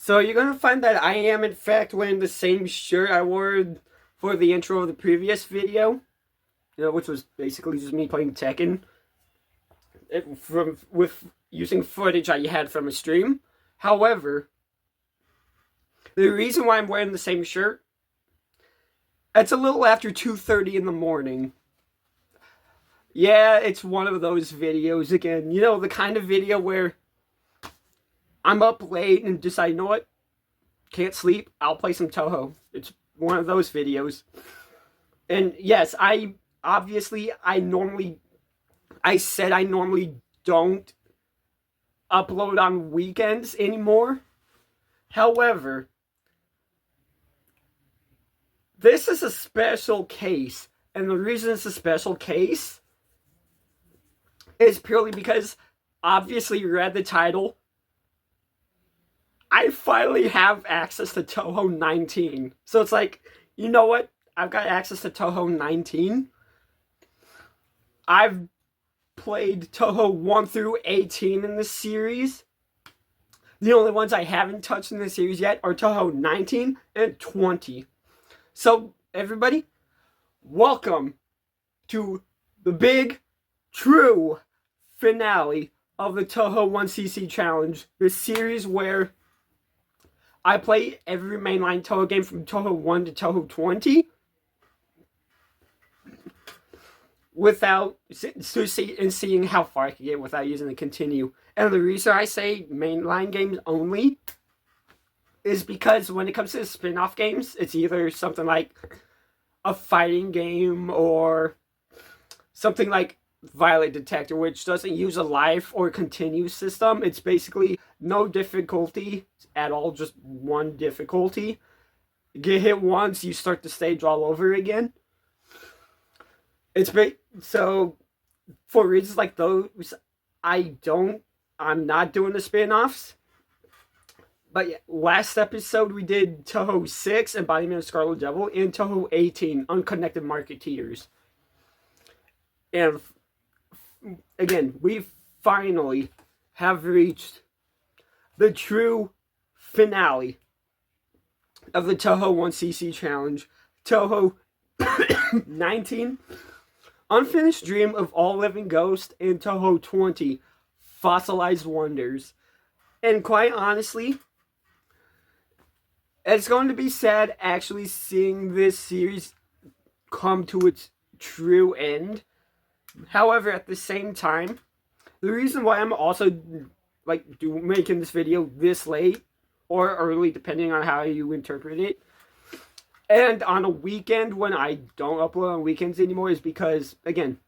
So you're gonna find that I am in fact wearing the same shirt I wore for the intro of the previous video, which was basically just me playing Tekken with using footage I had from a stream. However, the reason why I'm wearing the same shirt, it's a little after 2:30 in the morning. Yeah, it's one of those videos again. The kind of video where I'm up late and decide, you know what? Can't sleep. I'll play some Touhou. It's one of those videos. And yes, I normally don't upload on weekends anymore. However, this is a special case. And the reason it's a special case is purely because, obviously you read the title, I finally have access to Touhou 19. So it's like, you know what? I've got access to Touhou 19. I've played Touhou 1 through 18 in this series. The only ones I haven't touched in this series yet are Touhou 19 and 20. So, everybody, welcome to the big, true finale of the Touhou 1cc Challenge. This series where I play every mainline Touhou game from Touhou 1 to Touhou 20 without seeing how far I can get without using the continue. And the reason I say mainline games only is because when it comes to the spin-off games, it's either something like a fighting game or something like Violet Detector, which doesn't use a life or continue system. It's basically no difficulty at all, just one difficulty. Get hit once, you start the stage all over again. So for reasons like those, I'm not doing the spin-offs. But yeah, last episode we did Touhou 6, Embodiment of Scarlet Devil, and Touhou 18, Unconnected Marketeers. And again, we finally have reached the true finale of the Touhou 1cc Challenge. Touhou 19, Unfinished Dream of All Living Ghosts, and Touhou 20, Fossilized Wonders. And quite honestly, it's going to be sad actually seeing this series come to its true end. However, at the same time, the reason why I'm also making this video this late or early, depending on how you interpret it, and on a weekend when I don't upload on weekends anymore, is because, again,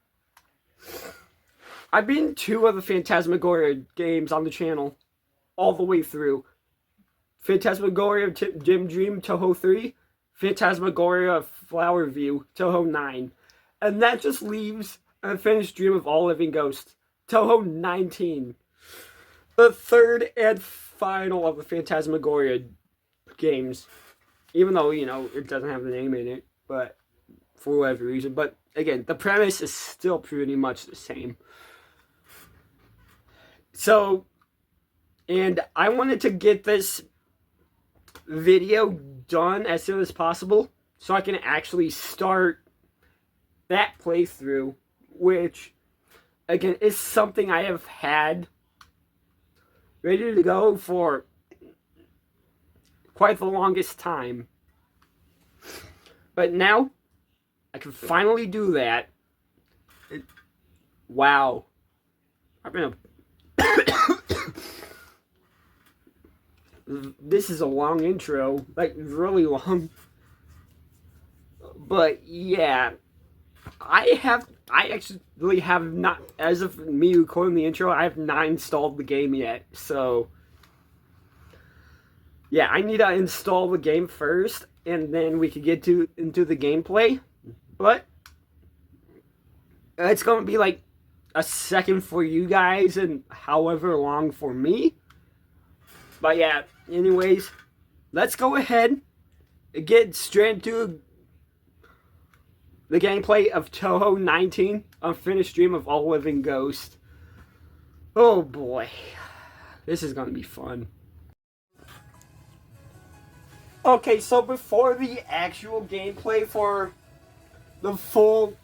I've been 2 of the Phantasmagoria games on the channel all the way through. Phantasmagoria Dim Dream, Touhou 3, Phantasmagoria Flower View, Touhou 9. And that just leaves Unfinished Dream of All Living Ghosts, Touhou 19. The third and final of the Phantasmagoria games. Even though, it doesn't have the name in it, but for whatever reason. But again, the premise is still pretty much the same. So, and I wanted to get this video done as soon as possible so I can actually start that playthrough, which again is something I have had ready to go for quite the longest time. But now I can finally do that. Wow. I've been This is a long intro, really long. But yeah, I actually have not, as of me recording the intro, I have not installed the game yet. So yeah, I need to install the game first, and then we can get into the gameplay. But it's going to be like a second for you guys and however long for me. But yeah, anyways, let's go ahead and get straight into the gameplay of Touhou 19, Unfinished Dream of All Living Ghosts. Oh boy, this is going to be fun. Okay, so before the actual gameplay for the full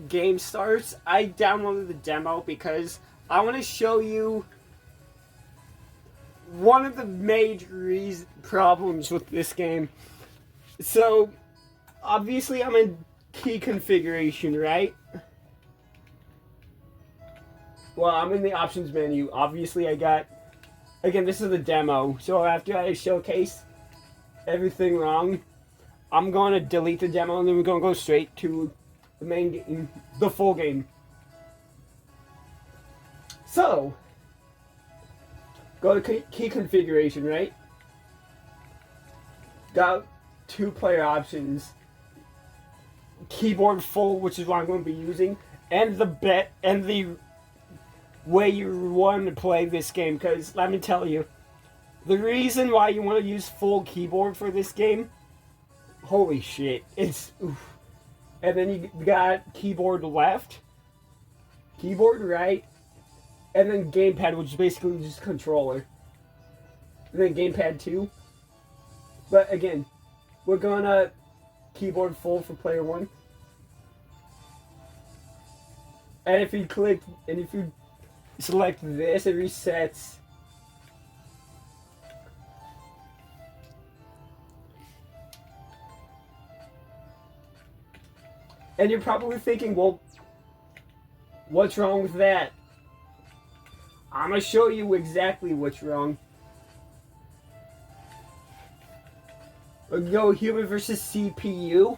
game starts, I downloaded the demo because I want to show you one of the major problems with this game. So, obviously I'm in key configuration, right? Well, I'm in the options menu. Obviously I got, again, this is the demo, so after I showcase everything wrong, I'm going to delete the demo and then we're going to go straight to the main game, the full game. So, go to key configuration, right? Got 2 player options. Keyboard full, which is what I'm going to be using, and the way you want to play this game, because let me tell you, the reason why you want to use full keyboard for this game, holy shit, it's oof. And then you got keyboard left, keyboard right, and then gamepad, which is basically just controller, and then gamepad 2. But again, we're gonna keyboard full for player 1. And if you select this, it resets. And you're probably thinking, well, what's wrong with that? I'm gonna show you exactly what's wrong. Go human versus CPU.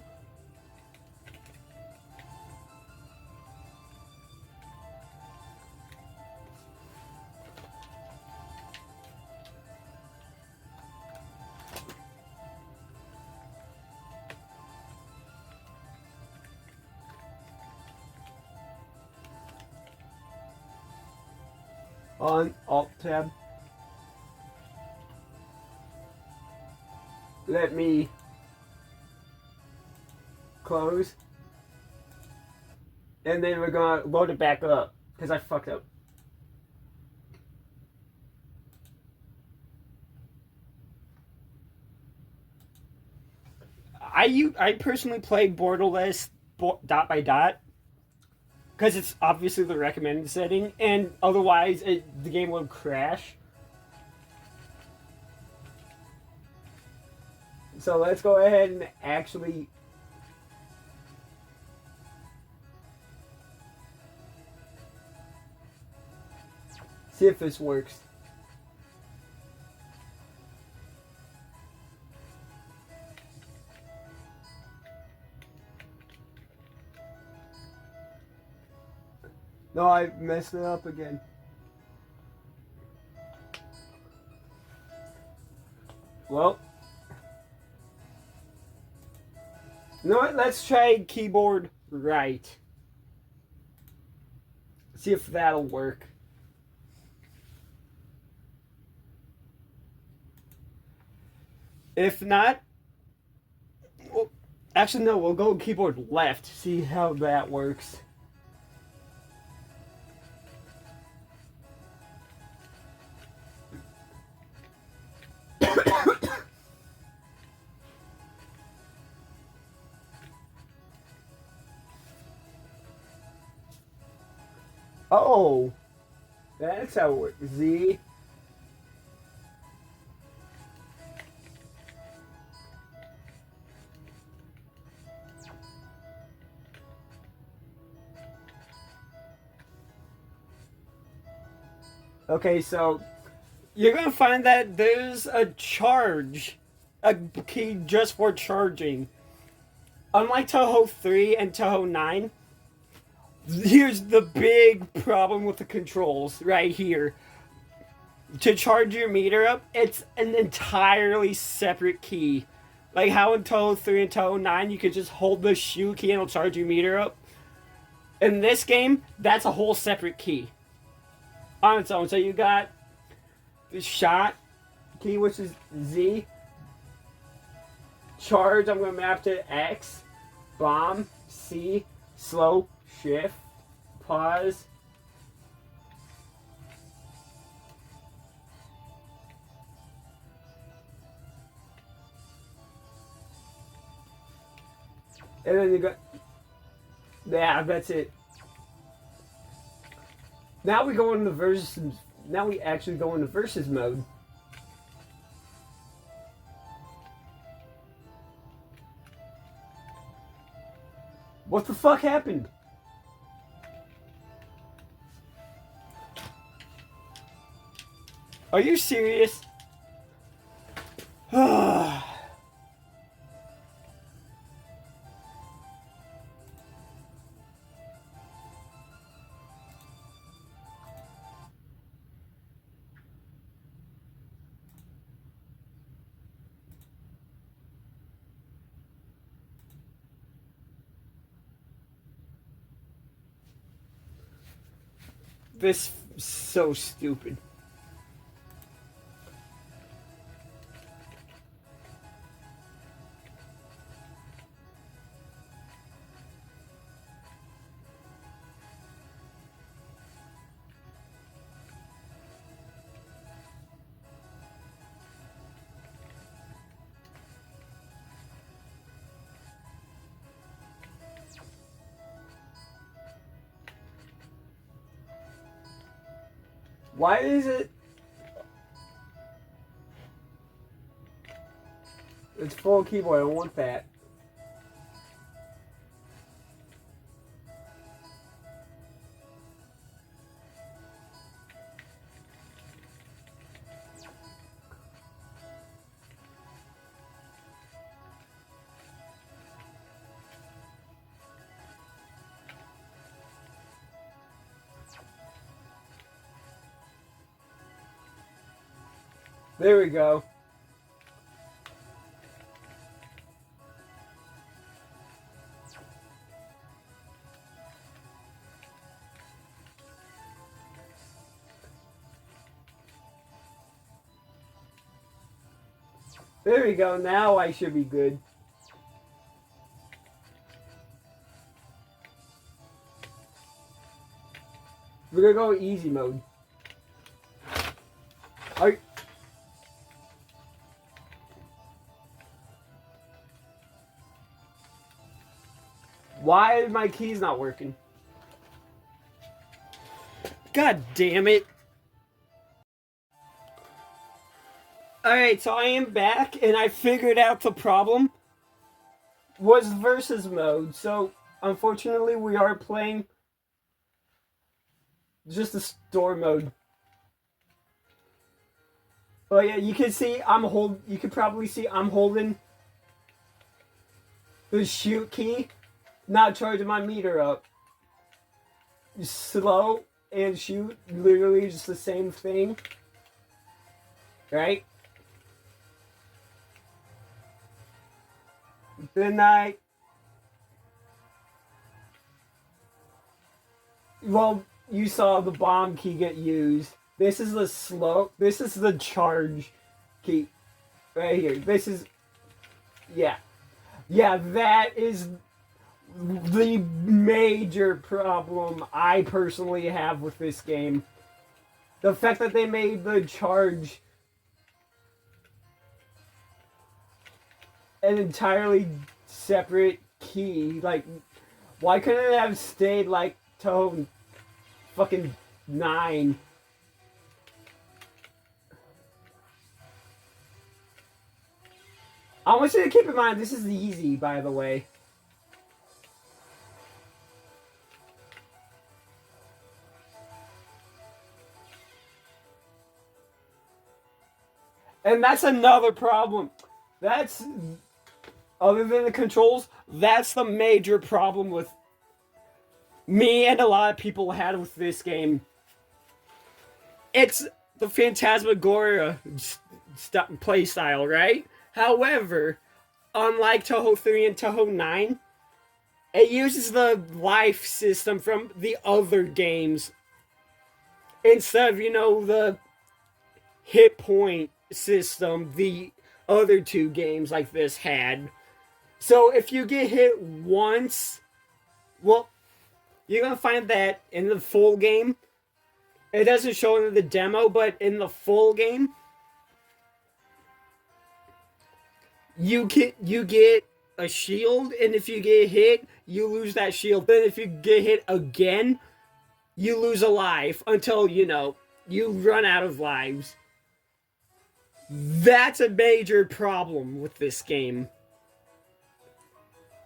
On Alt tab. Let me close. And then we're gonna load it back up because I fucked up. I personally play borderless dot by dot because it's obviously the recommended setting, and otherwise the game would crash. So let's go ahead and actually see if this works. No, I messed it up again. Well, you know what? Let's try keyboard right. See if that'll work. If not, well, actually no, we'll go keyboard left. See how that works. Oh, that's how it works. Z. Okay, so you're gonna find that there's a key just for charging. Unlike Touhou 3 and Touhou 9, here's the big problem with the controls right here. To charge your meter up, it's an entirely separate key. Like how in Touhou 3 and Touhou 9 you could just hold the shoe key and it'll charge your meter up. In this game, that's a whole separate key on its own. So you got the shot key, which is Z. Charge, I'm going to map to X. Bomb, C. Slow, shift. Pause. And then you go... Yeah, that's it. Now we go into versus... Now we actually go into versus mode. What the fuck happened? Are you serious? This is so stupid. Why is it? It's full keyboard. I don't want that. There we go. There we go. Now I should be good. We're gonna go easy mode. Are Why are my keys not working? God damn it. Alright, so I am back and I figured out the problem was versus mode. So, unfortunately, we are playing just the store mode. Oh yeah, you can see you can probably see I'm holding the shoot key, not charging my meter up. Slow and shoot, literally just the same thing. Right? Then well, you saw the bomb key get used. This is the charge key. Right here. This is, yeah. Yeah, that is the major problem I personally have with this game. The fact that they made the charge an entirely separate key. Like, why couldn't it have stayed like Touhou fucking 9? I want you to keep in mind, this is easy, by the way. And that's another problem. That's, other than the controls, that's the major problem with me and a lot of people had with this game. It's the Phantasmagoria play style, right? However, unlike Touhou 3 and Touhou 9, it uses the life system from the other games instead of, you know, the hit point system the other two games like this had. So if you get hit once, well, you're gonna find that in the full game, it doesn't show in the demo, but in the full game, you get a shield, and if you get hit, you lose that shield. Then if you get hit again, you lose a life until, you know, you run out of lives. That's a major problem with this game.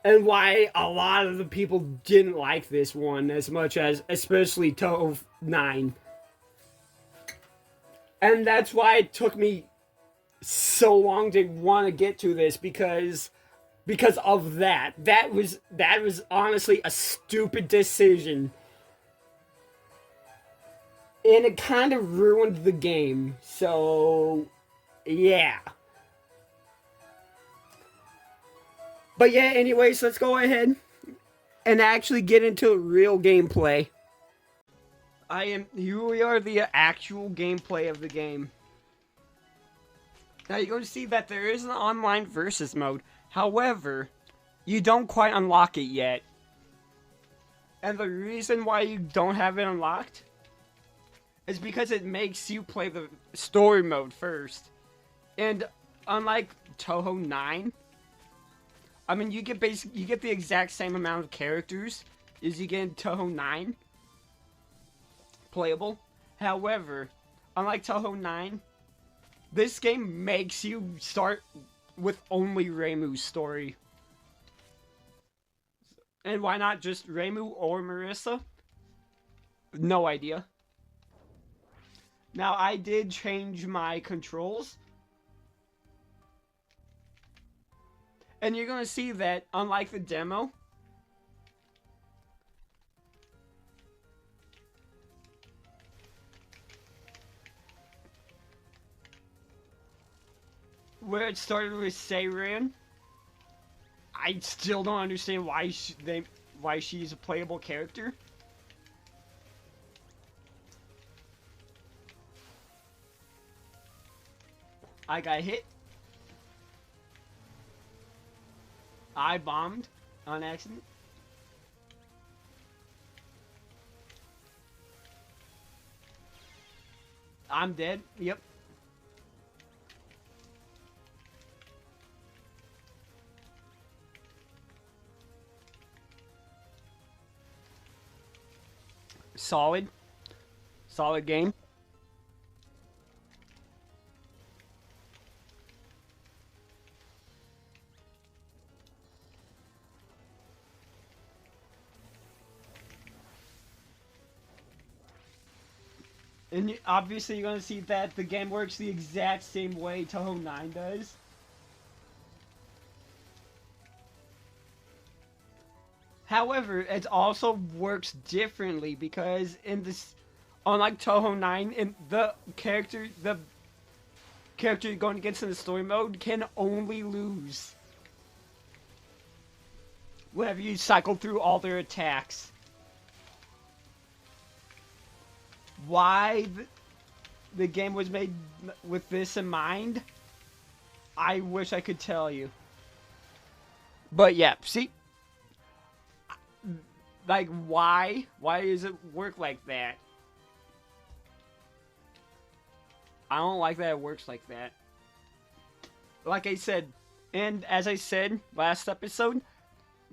And why a lot of the people didn't like this one as much as, especially Touhou 9. And that's why it took me so long to want to get to this, because of that. That was honestly a stupid decision. And it kind of ruined the game. So, yeah. But yeah, anyways, let's go ahead and actually get into real gameplay. Here we are, the actual gameplay of the game. Now you're going to see that there is an online versus mode. However, you don't quite unlock it yet. And the reason why you don't have it unlocked is because it makes you play the story mode first. And unlike Touhou 9, I mean, you get the exact same amount of characters as you get in Touhou 9 playable. However, unlike Touhou 9, this game makes you start with only Reimu's story. And why not just Reimu or Marissa? No idea. Now, I did change my controls. And you're going to see that, unlike the demo, where it started with Seiran, I still don't understand why she's a playable character. I got hit. I bombed on accident. I'm dead. Yep. Solid. Solid game. And obviously you're going to see that the game works the exact same way Touhou 9 does. However, it also works differently because in this, unlike Touhou 9, in the character you're going against in the story mode can only lose whenever you cycle through all their attacks. Why the game was made with this in mind, I wish I could tell you. But yeah, see? Like, why? Why does it work like that? I don't like that it works like that. Like I said, and as I said last episode,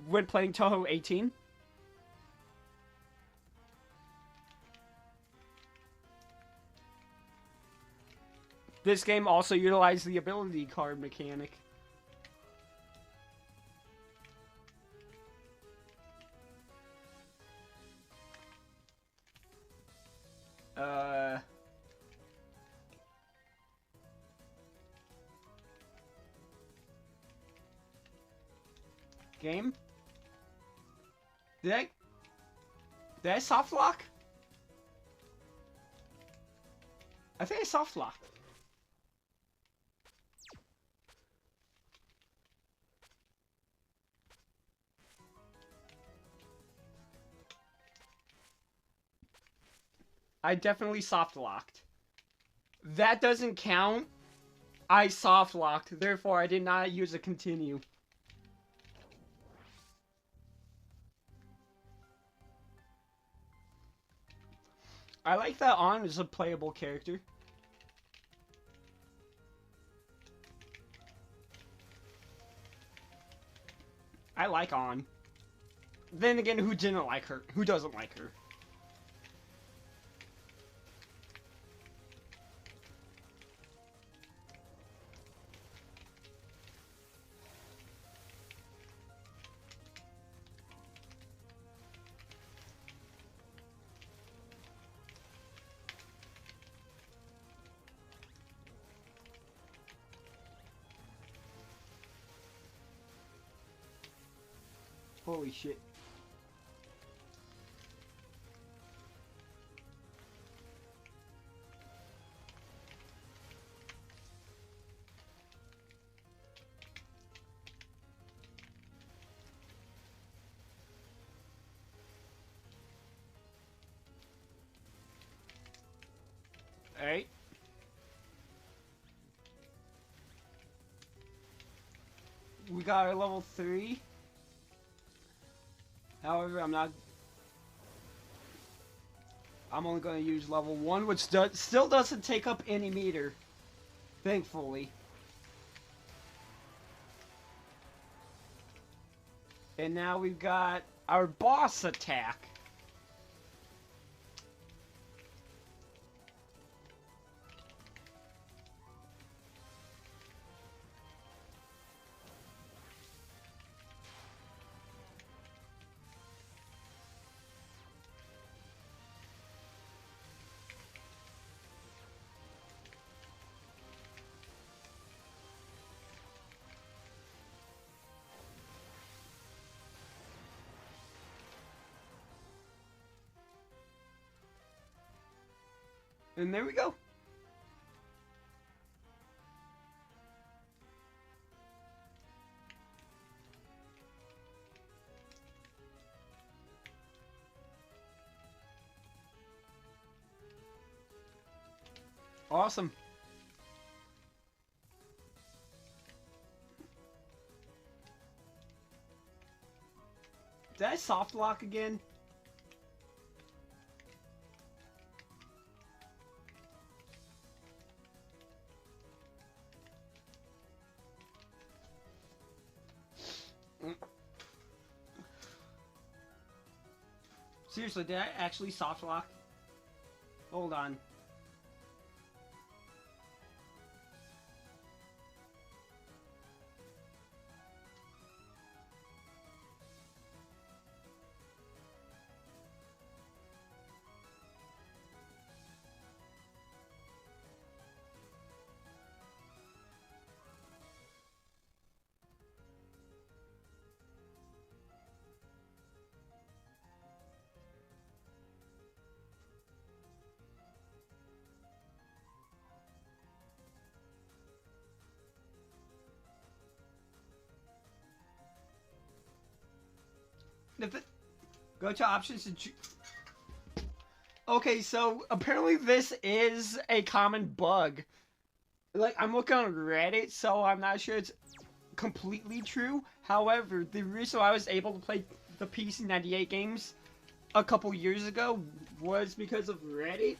when playing Touhou 18, this game also utilized the ability card mechanic. Game? Did I soft lock? I think I soft locked. I definitely soft locked. That doesn't count. I soft locked, therefore I did not use a continue. I like that An is a playable character. I like On. Then again, who didn't like her? Who doesn't like her? Holy shit. Alright. We got our level 3. However, I'm only going to use level 1, which still doesn't take up any meter. Thankfully. And now we've got our boss attack. And there we go. Awesome. Did I soft lock again? Seriously, did I actually soft lock? Hold on. Go to options and choose. Okay, so apparently this is a common bug. Like, I'm looking on Reddit, so I'm not sure it's completely true. However, the reason I was able to play the PC98 games a couple years ago was because of Reddit.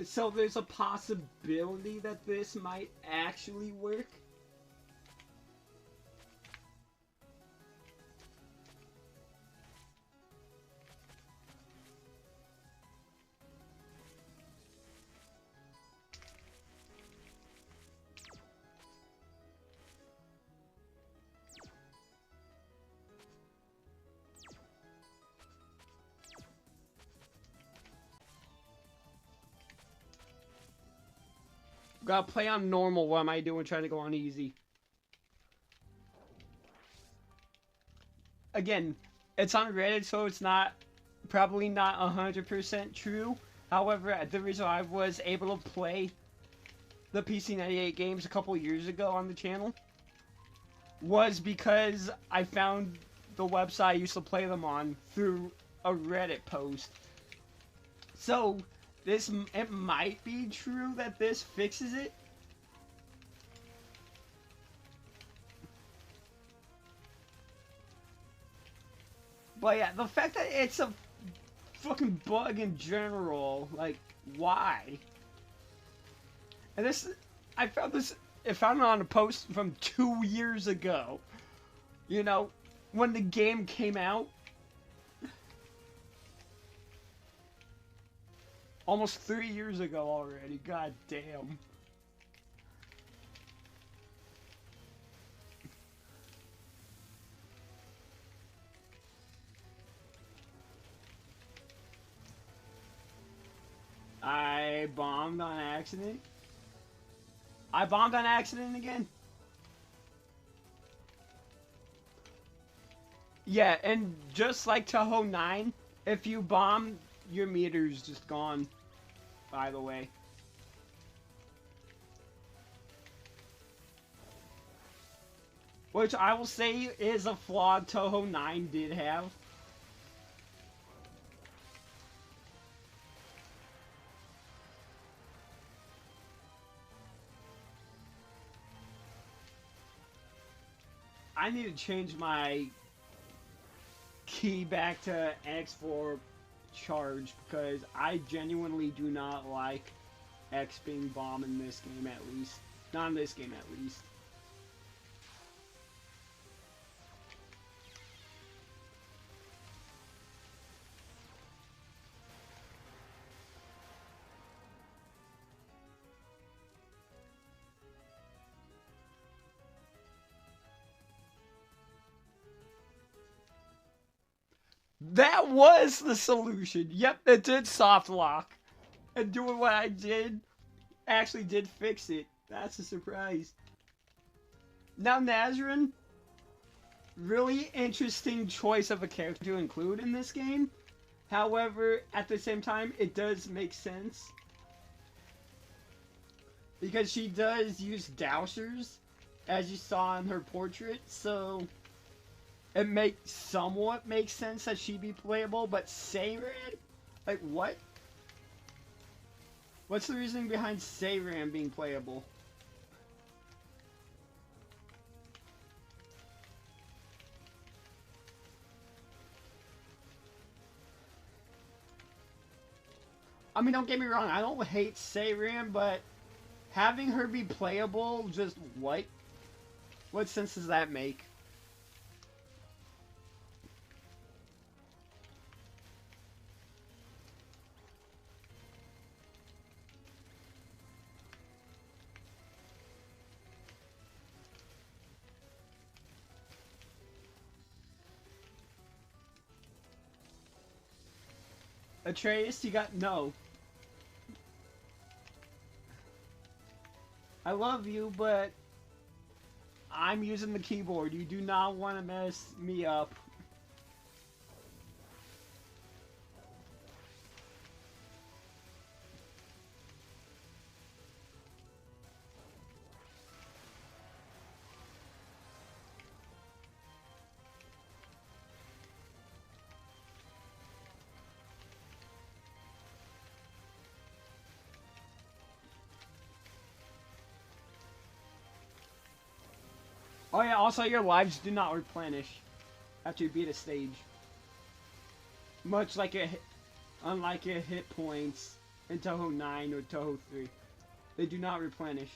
So there's a possibility that this might actually work. Gotta play on normal. What am I doing trying to go on easy? Again, it's on Reddit, so it's probably not 100% true. However, the reason I was able to play the PC98 games a couple years ago on the channel was because I found the website I used to play them on through a Reddit post. So, it might be true that this fixes it. But yeah, the fact that it's a fucking bug in general, like, why? And I found it on a post from 2 years ago. You know, when the game came out. Almost 3 years ago already. God damn. I bombed on accident. I bombed on accident again. Yeah, and just like Touhou 9, if you bomb, your meter's just gone, by the way. Which I will say is a flaw Touhou 9 did have. I need to change my key back to X for charge because I genuinely do not like X being bomb in this game at least. Not in this game at least. That was the solution. Yep, it did soft lock. And doing what I did actually did fix it. That's a surprise. Now, Nazrin, really interesting choice of a character to include in this game. However, at the same time, it does make sense. Because she does use dowsers, as you saw in her portrait, so it makes somewhat make sense that she'd be playable, but Seiran? Like, what? What's the reasoning behind Seiran being playable? I mean, don't get me wrong, I don't hate Seiran, but having her be playable, just what? What sense does that make? Atreus, you got no. I love you, but I'm using the keyboard. You do not want to mess me up. Oh yeah, also your lives do not replenish after you beat a stage. Much like unlike your hit points in Touhou 9 or Touhou 3. They do not replenish.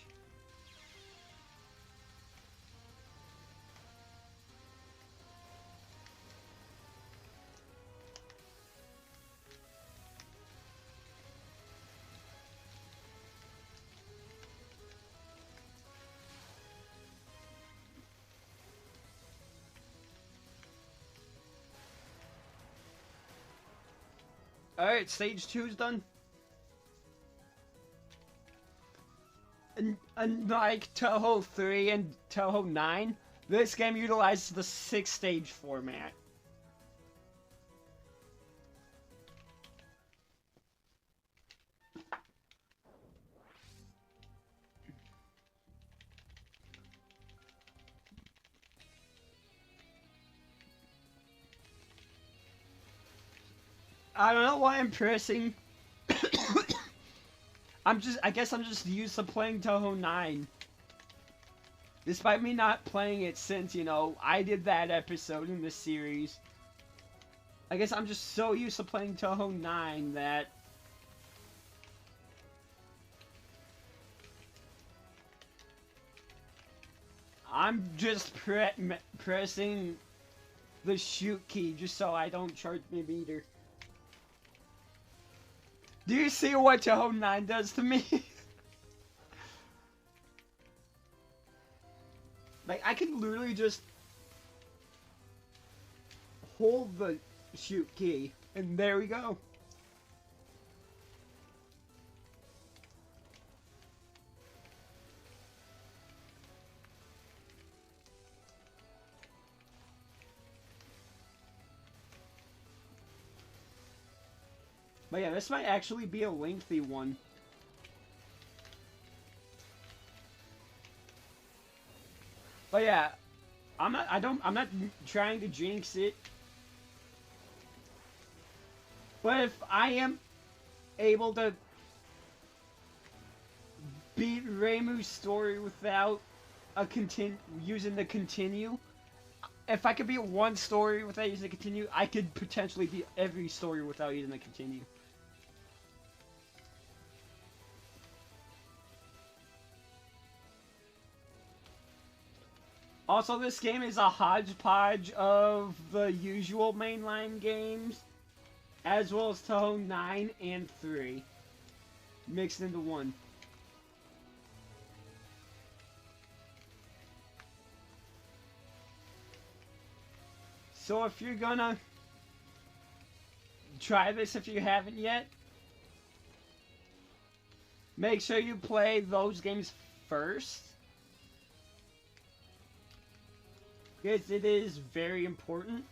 Alright, stage 2's done. And unlike Touhou 3 and Touhou 9, this game utilizes the 6-stage format. I don't know why I'm pressing. I guess I'm just used to playing Touhou 9. Despite me not playing it since, you know, I did that episode in the series. I guess I'm just so used to playing Touhou 9 that I'm just pressing the shoot key just so I don't charge my meter. Do you see what Touhou 9 does to me? Like, I can literally just hold the shoot key, and there we go. But yeah, this might actually be a lengthy one. But yeah, I'm not trying to jinx it. But if I am able to beat Reimu's story without using the continue, if I could beat one story without using the continue, I could potentially beat every story without using the continue. Also, this game is a hodgepodge of the usual mainline games, as well as Touhou 9 and 3, mixed into one. So if you're gonna try this if you haven't yet, make sure you play those games first. Because it is very important.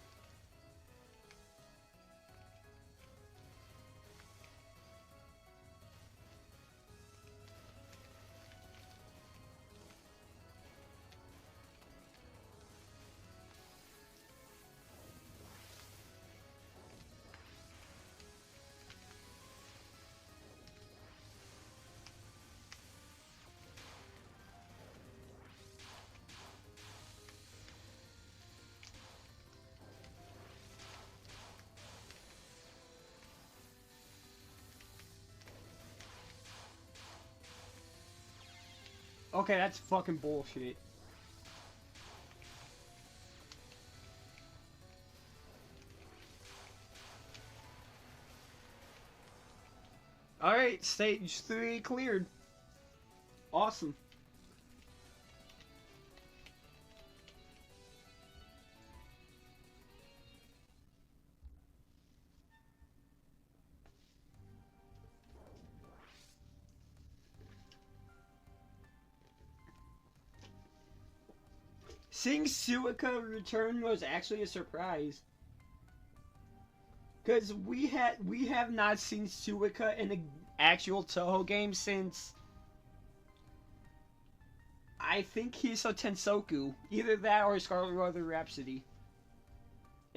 Okay, that's fucking bullshit. Alright, stage 3 cleared. Awesome. Seeing Suika return was actually a surprise. Because we have not seen Suika in an actual Touhou game since I think Hiso Tensoku. Either that or Scarlet Road Rhapsody.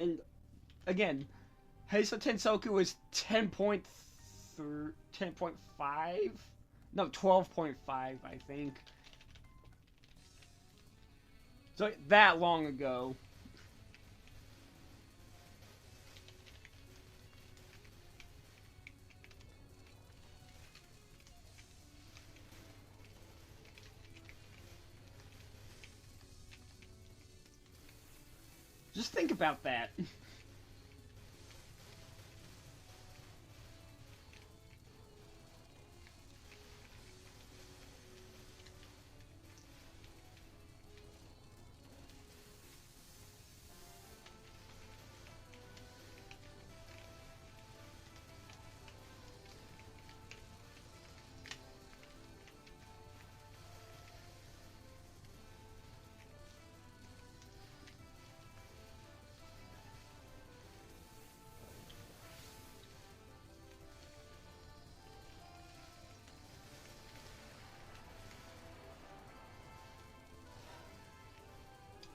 And again, Hiso Tensoku was 10.5? No, 12.5, I think. So that long ago. Just think about that.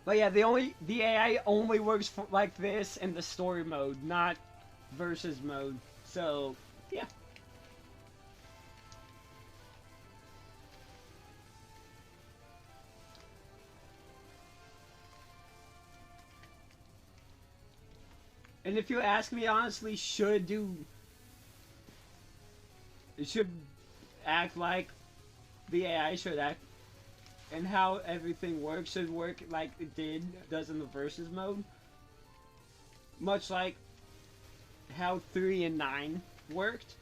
But yeah, the AI only works like this in the story mode, not versus mode. So yeah. And if you ask me honestly, it should act like the AI should act, and how everything works should work like it does in the versus mode. much like how 3 and 9 worked.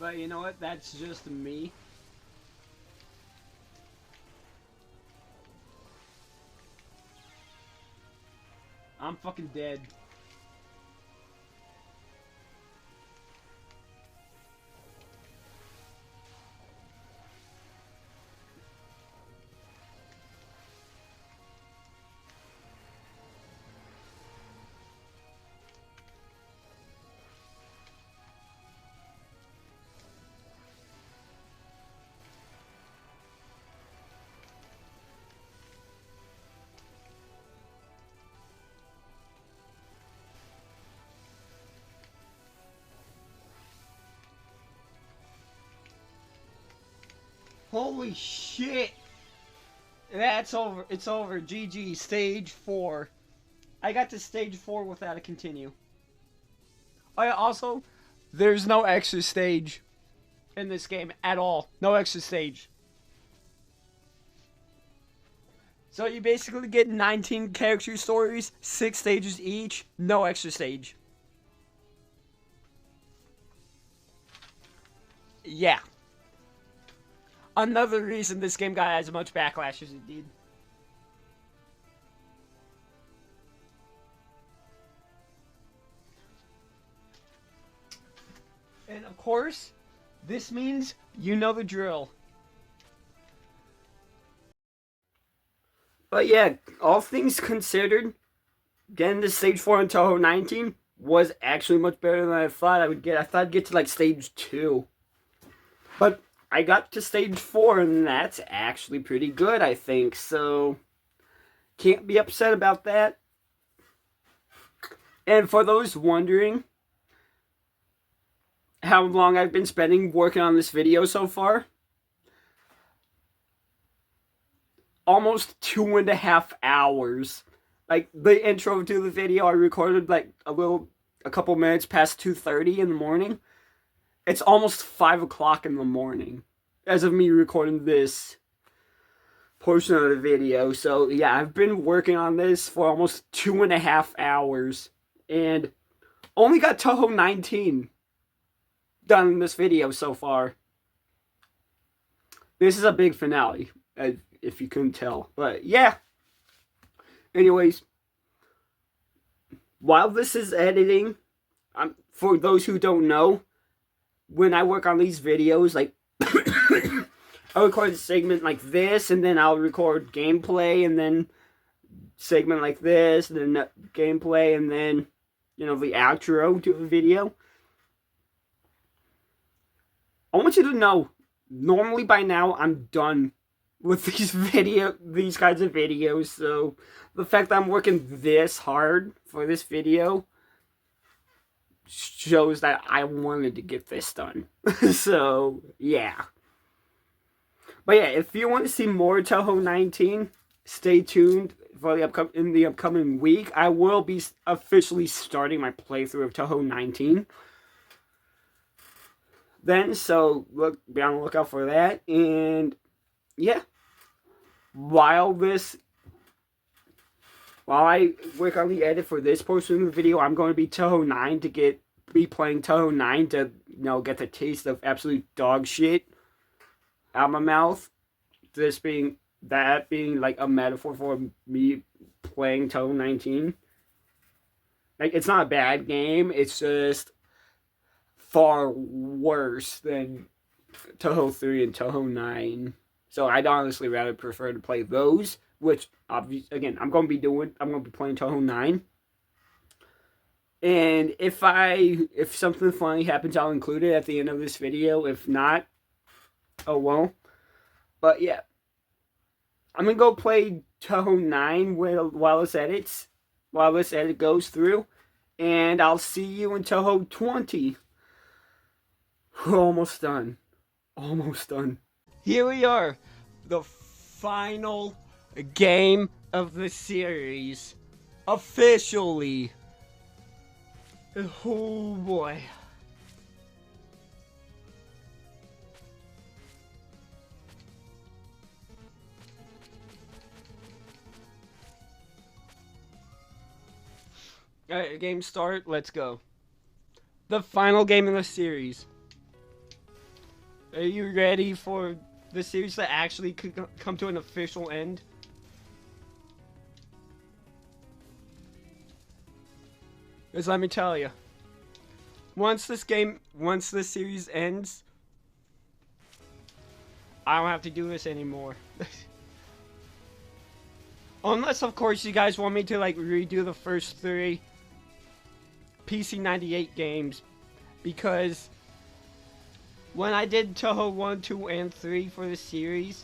But you know what? That's just me. I'm fucking dead. Holy shit! That's over. It's over. GG. Stage 4. I got to stage 4 without a continue. Oh yeah, also, there's no extra stage in this game at all. No extra stage. So you basically get 19 character stories, 6 stages each, no extra stage. Yeah. Another reason this game got as much backlash as it did. And of course, this means you know the drill. But yeah, all things considered, getting to stage 4 in Touhou 19 was actually much better than I thought I would get. I thought I'd get to like stage 2. But I got to stage 4, and that's actually pretty good, I think. So, can't be upset about that. And for those wondering how long I've been spending working on this video so far, almost 2.5 hours. Like, the intro to the video I recorded like a couple minutes past 2:30 in the morning. It's almost 5 o'clock in the morning as of me recording this portion of the video. So yeah, I've been working on this for almost 2.5 hours and only got Touhou 19 done in this video so far. This is a big finale, if you couldn't tell. But yeah. Anyways, while this is editing, for those who don't know, when I work on these videos, like, I'll record a segment like this, and then I'll record gameplay, and then segment like this, and then gameplay, and then, you know, the outro to the video. I want you to know, normally by now, I'm done with these kinds of videos, so the fact that I'm working this hard for this video shows that I wanted to get this done. So, yeah. But yeah, if you want to see more Touhou 19, stay tuned for in the upcoming week. I will be officially starting my playthrough of Touhou 19. Then, so be on the lookout for that. And yeah, while I work on the edit for this portion of the video, I'm going to be Touhou 9 to be playing Touhou 9 to, you know, get the taste of absolute dog shit out my mouth. That being like a metaphor for me playing Touhou 19. Like, it's not a bad game, it's just far worse than Touhou 3 and Touhou 9. So I'd honestly rather prefer to play those, which, again, I'm going to be playing Touhou 9. And if something funny happens, I'll include it at the end of this video. If not, oh well. But yeah, I'm going to go play Touhou 9 while this edit goes through. And I'll see you in Touhou 20. We're almost done. Almost done. Here we are. The final game of the series. Officially. Oh boy. Alright, game start. Let's go. The final game in the series. Are you ready for the series to actually come to an official end? Because let me tell you, once this series ends, I don't have to do this anymore. Unless, of course, you guys want me to, like, redo the first 3 PC 98 games. Because when I did Touhou 1, 2, and 3 for the series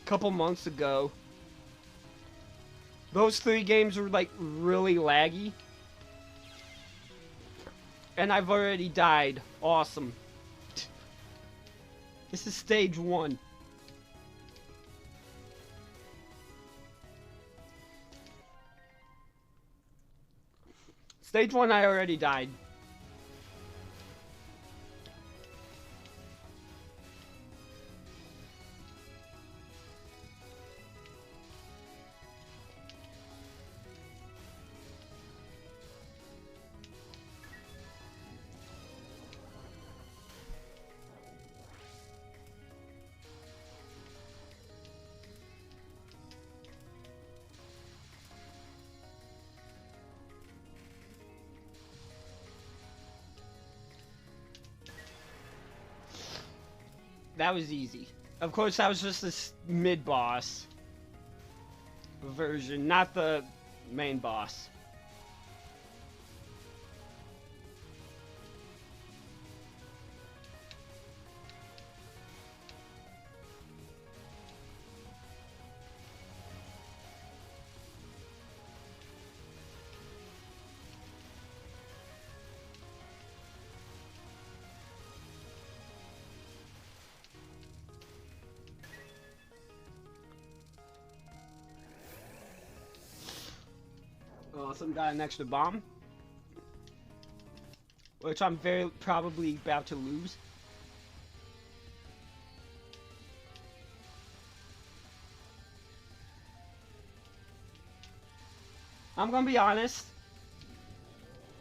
a couple months ago, those 3 games were, like, really laggy. And I've already died. Awesome. This is stage 1. Stage 1, I already died. That was easy. Of course, that was just this mid-boss version, not the main boss. Awesome, got an extra bomb. Which I'm very probably about to lose. I'm gonna be honest.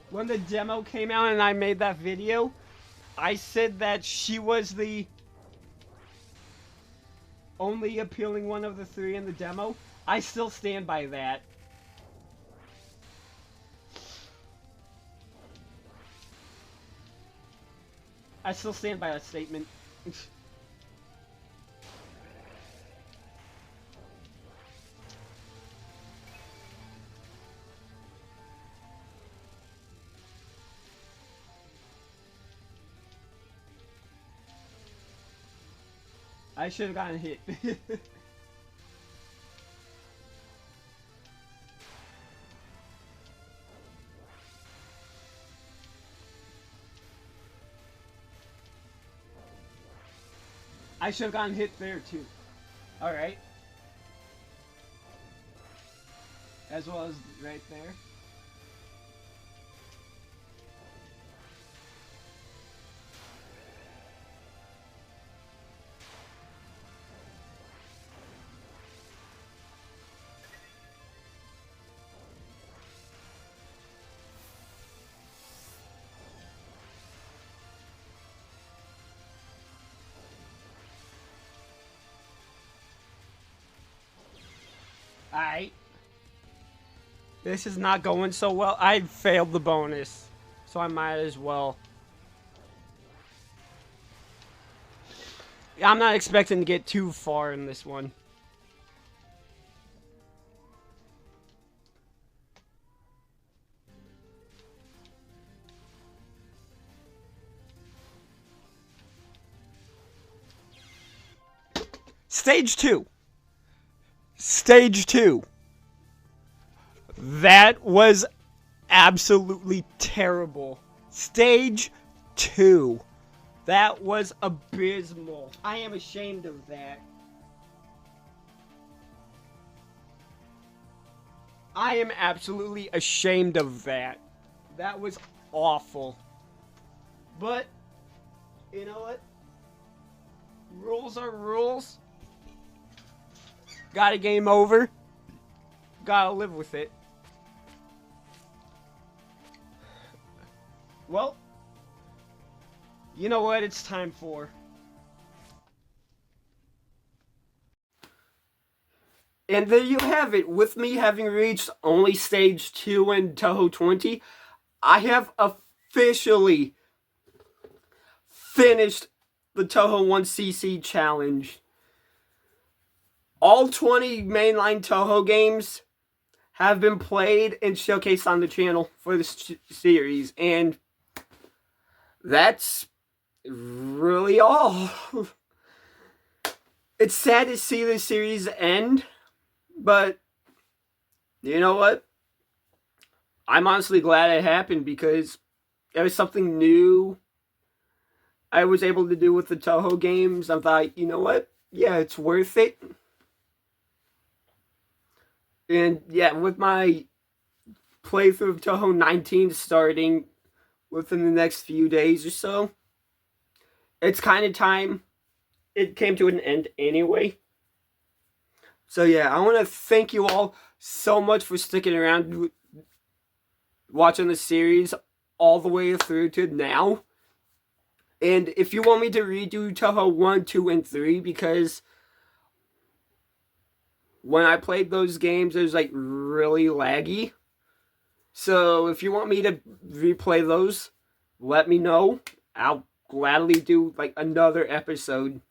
When the demo came out and I made that video, I said that she was the only appealing one of the 3 in the demo. I still stand by that. I still stand by that statement. I should have gotten hit. I should have gotten hit there too. Alright. As well as right there. Alright. This is not going so well. I failed the bonus, so I might as well. I'm not expecting to get too far in this one. Stage 2. Stage 2. That was absolutely terrible. Stage 2. That was abysmal. I am ashamed of that. I am absolutely ashamed of that. That was awful. But, you know what? Rules are rules. Got a game over. Gotta live with it. well, you know what it's time for. And there you have it. With me having reached only stage 2 in Touhou 20, I have officially finished the Touhou 1cc challenge. All 20 mainline Touhou games have been played and showcased on the channel for this series, and that's really all. It's sad to see the series end, but you know what? I'm honestly glad it happened because it was something new I was able to do with the Touhou games. I thought, you know what? Yeah, it's worth it. And yeah, with my playthrough of Touhou 19 starting within the next few days or so, it's kind of time it came to an end anyway. So yeah, I want to thank you all so much for sticking around watching the series all the way through to now. And if you want me to redo Touhou 1, 2, and 3, because when I played those games, it was like really laggy. So if you want me to replay those, let me know. I'll gladly do like another episode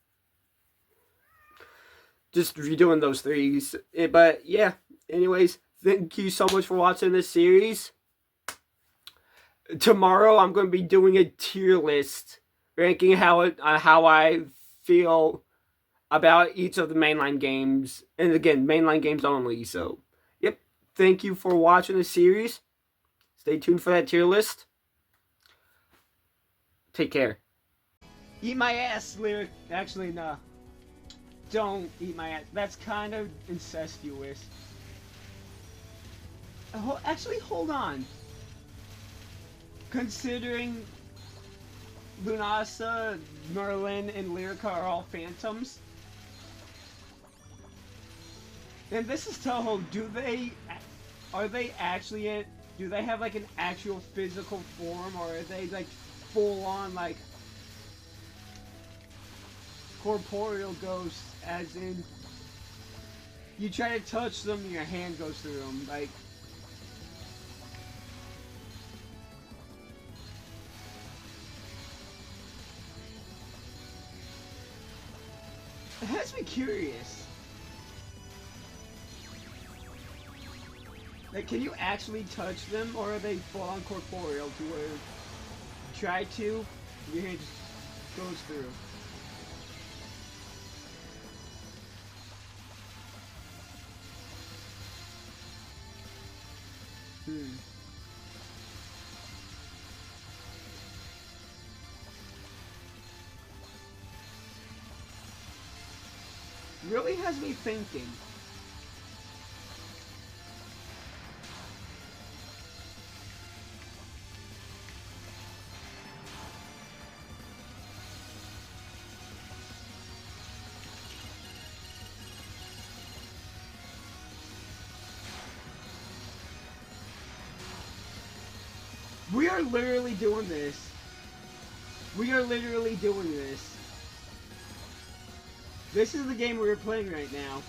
just redoing those threes. But yeah, anyways, thank you so much for watching this series. Tomorrow I'm going to be doing a tier list ranking how I feel about each of the mainline games, and again, mainline games only. So yep, thank you for watching the series. Stay tuned for that tier list. Take care. Eat my ass lyric. Actually, nah. Don't eat my ass. That's kind of incestuous. Actually, hold on. Considering Lunasa, Merlin, and Lyrica are all phantoms, and this is Touhou, are they actually do they have like an actual physical form, or are they like full on like corporeal ghosts, as in you try to touch them and your hand goes through them, like it has me curious. Like, can you actually touch them, or are they full-on corporeal to where you try to, your hand just goes through? Really has me thinking. We are literally doing this. We are literally doing this. This is the game we're playing right now.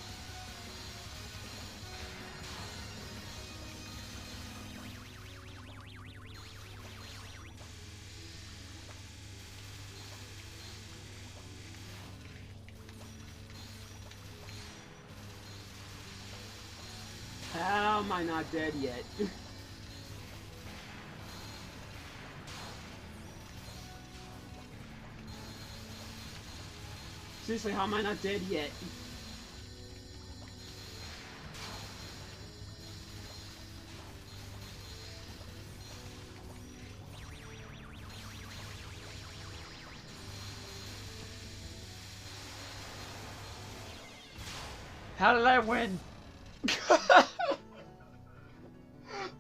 How am I not dead yet? Seriously, how am I not dead yet? How did I win?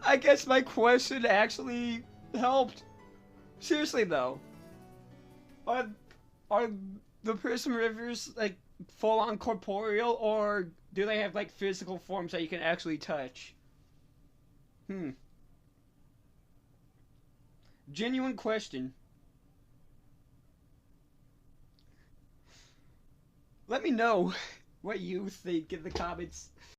I guess my question actually helped. Seriously though, are the Prism Rivers like full on corporeal, or do they have like physical forms that you can actually touch? Genuine question. Let me know what you think in the comments.